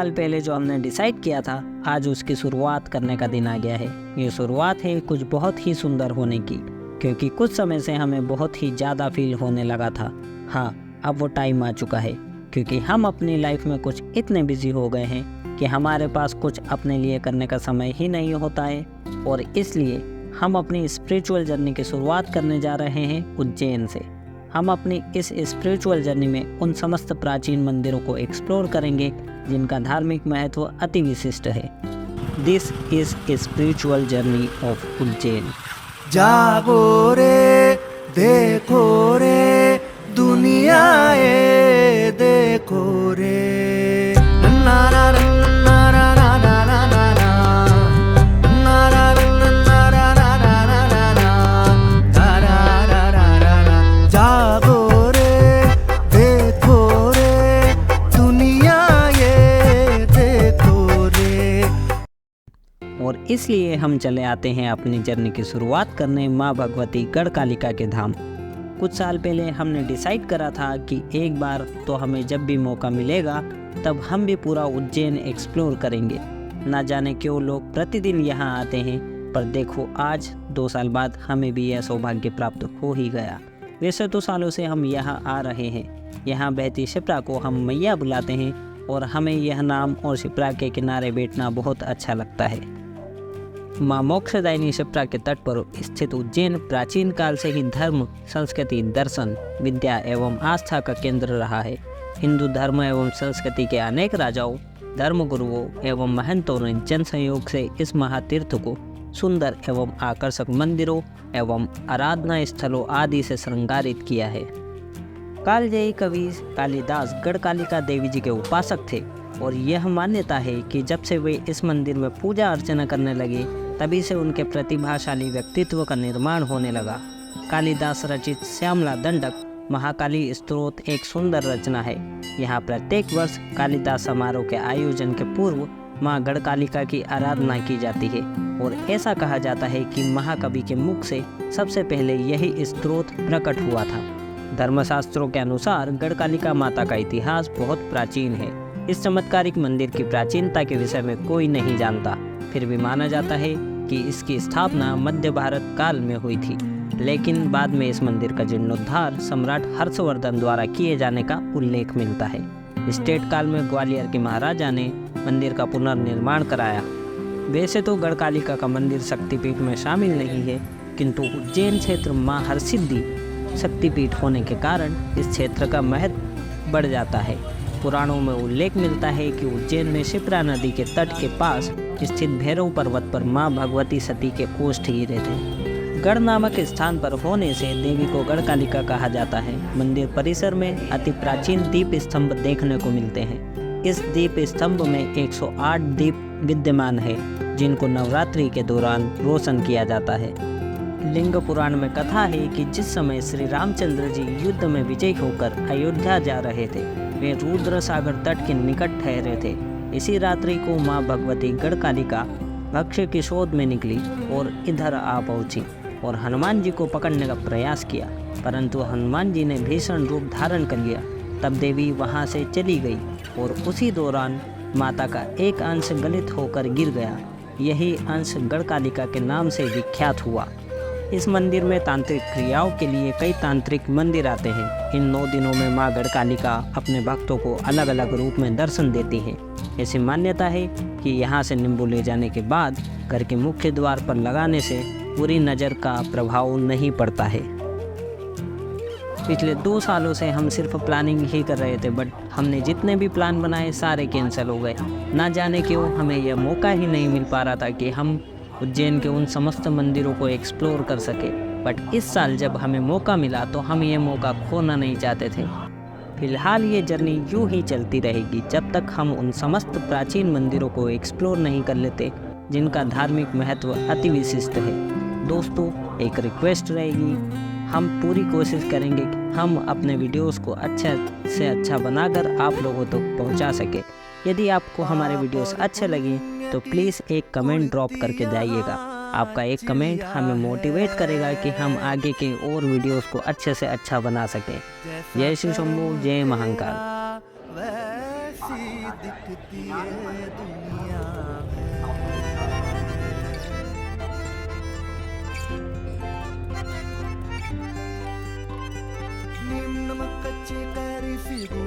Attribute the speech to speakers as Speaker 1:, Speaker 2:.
Speaker 1: साल पहले जो हमने डिसाइड किया था, आज उसकी शुरुआत करने का दिन आ गया है। ये शुरुआत है कुछ बहुत ही सुंदर होने की, क्योंकि कुछ समय से हमें बहुत ही ज़्यादा फील होने लगा था। हाँ, अब वो टाइम आ चुका है, क्योंकि हम अपनी लाइफ में कुछ इतने बिजी हो गए हैं कि हमारे पास कुछ अपने लिए करने का समय ही नहीं होता है। और इसलिए हम अपनी स्पिरिचुअल जर्नी की शुरुआत करने जा रहे हैं उज्जैन से। हम अपनी इस स्पिरिचुअल जर्नी में उन समस्त प्राचीन मंदिरों को एक्सप्लोर करेंगे जिनका धार्मिक महत्व अति विशिष्ट है। This is spiritual journey of Ujjain.
Speaker 2: जागो रे देखो रे दुनिया ये देखो रे ना ना ना ना ना ना ना ना ना ना ना ना। जागो रे देखो रे दुनिया ये देखो रे।
Speaker 1: और इसलिए हम चले आते हैं अपनी जर्नी की शुरुआत करने माँ भगवती गढ़कालिका के धाम। कुछ साल पहले हमने डिसाइड करा था कि एक बार तो हमें जब भी मौका मिलेगा तब हम भी पूरा उज्जैन एक्सप्लोर करेंगे। ना जाने क्यों लोग प्रतिदिन यहाँ आते हैं, पर देखो आज 2 साल बाद हमें भी यह सौभाग्य प्राप्त हो ही गया। वैसे तो सालों से हम यहाँ आ रहे हैं। यहाँ बहती शिप्रा को हम मैया बुलाते हैं और हमें यह नाम और शिप्रा के किनारे बैठना बहुत अच्छा लगता है। माँ मोक्षदायिनी शिप्रा के तट पर स्थित उज्जैन प्राचीन काल से ही धर्म, संस्कृति, दर्शन, विद्या एवं आस्था का केंद्र रहा है। हिंदू धर्म एवं संस्कृति के अनेक राजाओं, धर्मगुरुओं एवं महंतों ने जन संयोग से इस महातीर्थ को सुंदर एवं आकर्षक मंदिरों एवं आराधना स्थलों आदि से श्रृंगारित किया है। कालजयी कवि कालिदास गढ़कालिका देवी जी के उपासक थे और यह मान्यता है कि जब से वे इस मंदिर में पूजा अर्चना करने लगे तभी से उनके प्रतिभाशाली व्यक्तित्व का निर्माण होने लगा। कालिदास रचित श्यामला दंडक महाकाली स्तोत्र एक सुंदर रचना है। यहाँ प्रत्येक वर्ष कालिदास समारोह के आयोजन के पूर्व माँ गढ़कालिका की आराधना की जाती है और ऐसा कहा जाता है कि महाकवि के मुख से सबसे पहले यही स्तोत्र प्रकट हुआ था। धर्मशास्त्रों के अनुसार गढ़कालिका माता का इतिहास बहुत प्राचीन है। इस चमत्कारिक मंदिर की प्राचीनता के विषय में कोई नहीं जानता, फिर भी माना जाता है कि इसकी स्थापना मध्य भारत काल में हुई थी, लेकिन बाद में इस मंदिर का जीर्णोद्धार सम्राट हर्षवर्धन द्वारा किए जाने का उल्लेख मिलता है। स्टेट काल में ग्वालियर के महाराजा ने मंदिर का पुनर्निर्माण कराया। वैसे तो गढ़कालिका का मंदिर शक्तिपीठ में शामिल नहीं है, किंतु उज्जैन क्षेत्र माँ हरसिद्धि शक्तिपीठ होने के कारण इस क्षेत्र का महत्व बढ़ जाता है। पुराणों में उल्लेख मिलता है कि उज्जैन में शिप्रा नदी के तट के पास स्थित भैरव पर्वत पर मां भगवती सती के कोष्ठ हीरे थे। गढ़ नामक स्थान पर होने से देवी को गढ़कालिका कहा जाता है। मंदिर परिसर में अति प्राचीन दीप स्तंभ देखने को मिलते हैं। इस दीप स्तंभ में 108 दीप विद्यमान है, जिनको नवरात्रि के दौरान रोशन किया जाता है। लिंग पुराण में कथा है कि जिस समय श्री रामचंद्र जी युद्ध में विजयी होकर अयोध्या जा रहे थे, वे रुद्र सागर तट के निकट ठहरे थे। इसी रात्रि को माँ भगवती गढ़कालिका भक्ष्य की शोध में निकली और इधर आ पहुंची और हनुमान जी को पकड़ने का प्रयास किया, परंतु हनुमान जी ने भीषण रूप धारण कर लिया। तब देवी वहां से चली गई और उसी दौरान माता का एक अंश गलित होकर गिर गया। यही अंश गढ़कालिका के नाम से विख्यात हुआ। इस मंदिर में तांत्रिक क्रियाओं के लिए कई तांत्रिक मंदिर आते हैं। इन 9 दिनों में माँ गढ़कालिका अपने भक्तों को अलग अलग रूप में दर्शन देती हैं। ऐसी मान्यता है कि यहाँ से नींबू ले जाने के बाद घर के मुख्य द्वार पर लगाने से बुरी नज़र का प्रभाव नहीं पड़ता है। पिछले 2 सालों से हम सिर्फ प्लानिंग ही कर रहे थे, बट हमने जितने भी प्लान बनाए सारे कैंसिल हो गए। ना जाने क्यों हमें यह मौका ही नहीं मिल पा रहा था कि हम उज्जैन के उन समस्त मंदिरों को एक्सप्लोर कर सके। बट इस साल जब हमें मौका मिला तो हम ये मौका खोना नहीं चाहते थे। फिलहाल ये जर्नी यूं ही चलती रहेगी जब तक हम उन समस्त प्राचीन मंदिरों को एक्सप्लोर नहीं कर लेते जिनका धार्मिक महत्व अति विशिष्ट है। दोस्तों, एक रिक्वेस्ट रहेगी, हम पूरी कोशिश करेंगे कि हम अपने वीडियोस को अच्छा से अच्छा बनाकर आप लोगों तक पहुंचा सके। यदि आपको हमारे वीडियोस अच्छे लगे तो प्लीज़ एक कमेंट ड्रॉप करके जाइएगा। आपका एक कमेंट हमें मोटिवेट करेगा कि हम आगे के और वीडियोस को अच्छे से अच्छा बना सकें। जय श्री शंभू, जय महाकाल।
Speaker 2: दिखती ये दुनिया है। नीम नमक कच्चे कैरी फिगू